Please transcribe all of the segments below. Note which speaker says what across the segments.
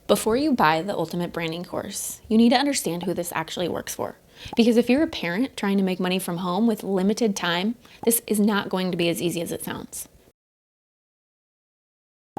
Speaker 1: Before you buy the Ultimate Branding course, you need to understand who this actually works for. Because if you're a parent trying to make money from home with limited time, this is not going to be as easy as it sounds.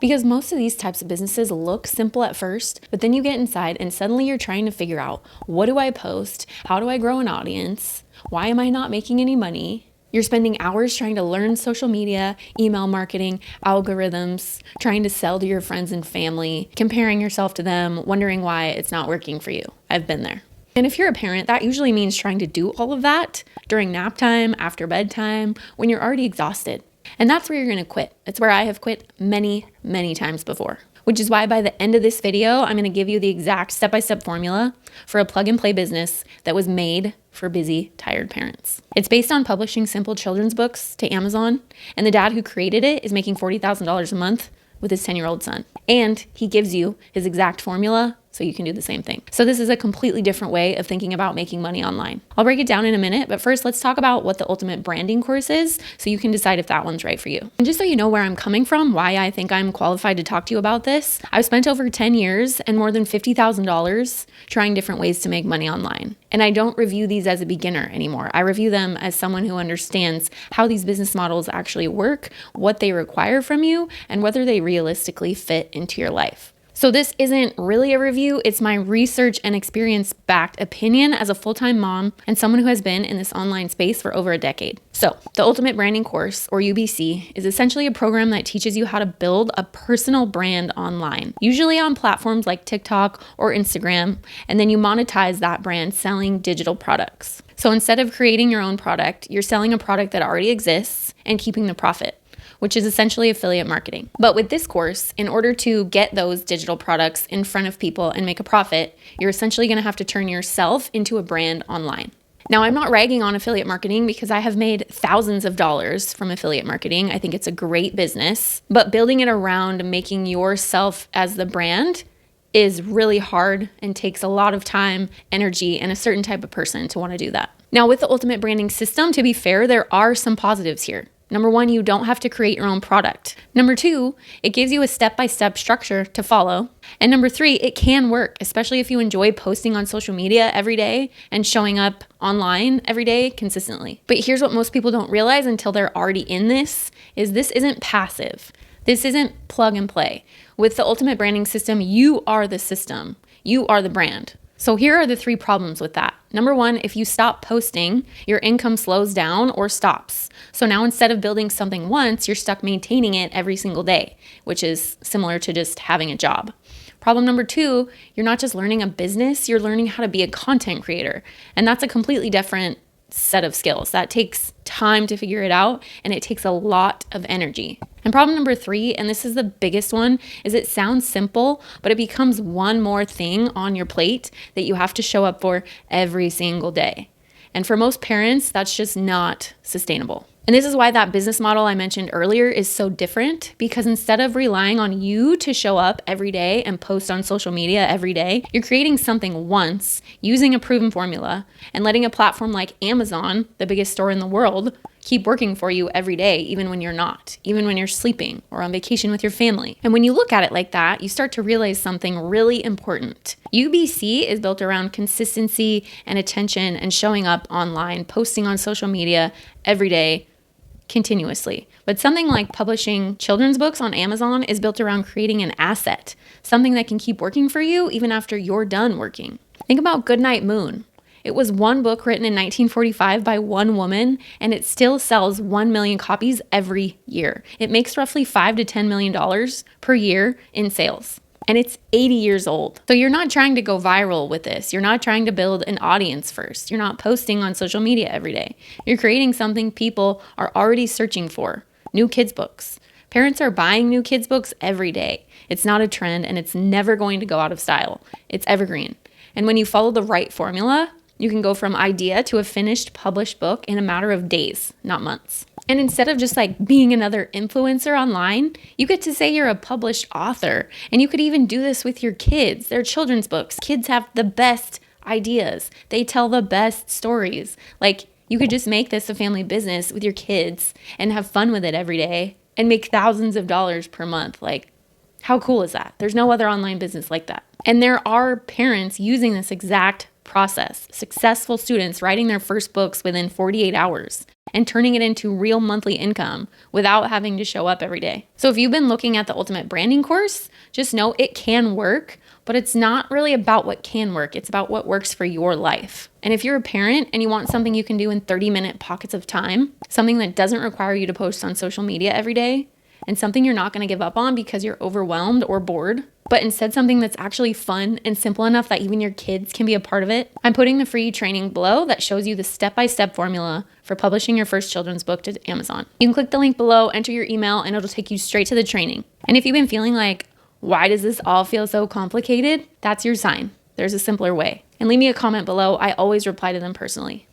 Speaker 1: Because most of these types of businesses look simple at first, but then you get inside and suddenly you're trying to figure out, what do I post? How do I grow an audience? Why am I not making any money? You're spending hours trying to learn social media, email marketing, algorithms, trying to sell to your friends and family, comparing yourself to them, wondering why it's not working for you. I've been there. And if you're a parent, that usually means trying to do all of that during nap time, after bedtime, when you're already exhausted. And that's where you're going to quit. It's where I have quit many, many times before. Which is why by the end of this video, I'm going to give you the exact step-by-step formula for a plug-and-play business that was made for busy, tired parents. It's based on publishing simple children's books to Amazon, and the dad who created it is making $40,000 a month with his 10-year-old son. And he gives you his exact formula so you can do the same thing. So this is a completely different way of thinking about making money online. I'll break it down in a minute, but first let's talk about what the Ultimate Branding course is so you can decide if that one's right for you. And just so you know where I'm coming from, why I think I'm qualified to talk to you about this, I've spent over 10 years and more than $50,000 trying different ways to make money online. And I don't review these as a beginner anymore. I review them as someone who understands how these business models actually work, what they require from you, and whether they realistically fit into your life. So this isn't really a review, it's my research and experience-backed opinion as a full-time mom and someone who has been in this online space for over a decade. So the Ultimate Branding course, or UBC, is essentially a program that teaches you how to build a personal brand online, usually on platforms like TikTok or Instagram, and then you monetize that brand selling digital products. So instead of creating your own product, you're selling a product that already exists and keeping the profit, which is essentially affiliate marketing. But with this course, in order to get those digital products in front of people and make a profit, you're essentially gonna have to turn yourself into a brand online. Now, I'm not ragging on affiliate marketing because I have made thousands of dollars from affiliate marketing. I think it's a great business, but building it around making yourself as the brand is really hard and takes a lot of time, energy, and a certain type of person to wanna do that. Now, with the Ultimate Branding system, to be fair, there are some positives here. Number one, you don't have to create your own product. Number two, it gives you a step-by-step structure to follow. And number three, it can work, especially if you enjoy posting on social media every day and showing up online every day consistently. But here's what most people don't realize until they're already in this, is this isn't passive. This isn't plug and play. With the Ultimate Branding system, you are the system. You are the brand. So here are the three problems with that. Number one, if you stop posting, your income slows down or stops. So now instead of building something once, you're stuck maintaining it every single day, which is similar to just having a job. Problem number two, you're not just learning a business, you're learning how to be a content creator. And that's a completely different set of skills. That takes time to figure it out, and it takes a lot of energy. And problem number three, and this is the biggest one, is it sounds simple, but it becomes one more thing on your plate that you have to show up for every single day. And for most parents, that's just not sustainable. And this is why that business model I mentioned earlier is so different, because instead of relying on you to show up every day and post on social media every day, you're creating something once using a proven formula and letting a platform like Amazon, the biggest store in the world, keep working for you every day, even when you're not, even when you're sleeping or on vacation with your family. And when you look at it like that, you start to realize something really important. UBC is built around consistency and attention and showing up online, posting on social media every day, continuously. But something like publishing children's books on Amazon is built around creating an asset, something that can keep working for you even after you're done working. Think about Goodnight Moon. It was one book written in 1945 by one woman, and it still sells 1 million copies every year. It makes roughly $5 to $10 million per year in sales. And it's 80 years old. So you're not trying to go viral with this. You're not trying to build an audience first. You're not posting on social media every day. You're creating something people are already searching for. New kids books. Parents are buying new kids books every day. It's not a trend, and it's never going to go out of style. It's evergreen. And when you follow the right formula, you can go from idea to a finished published book in a matter of days, not months. And instead of just like being another influencer online, you get to say you're a published author. And you could even do this with your kids. They're children's books. Kids have the best ideas. They tell the best stories. Like, you could just make this a family business with your kids and have fun with it every day and make thousands of dollars per month. Like, how cool is that? There's no other online business like that. And there are parents using this exact process, successful students writing their first books within 48 hours and turning it into real monthly income without having to show up every day. So if you've been looking at the Ultimate Branding course, just know it can work, but it's not really about what can work. It's about what works for your life. And if you're a parent and you want something you can do in 30-minute pockets of time, something that doesn't require you to post on social media every day, and something you're not going to give up on because you're overwhelmed or bored, but instead something that's actually fun and simple enough that even your kids can be a part of it, I'm putting the free training below that shows you the step-by-step formula for publishing your first children's book to Amazon. You can click the link below, enter your email, and it'll take you straight to the training. And if you've been feeling like, why does this all feel so complicated? That's your sign. There's a simpler way. And leave me a comment below. I always reply to them personally.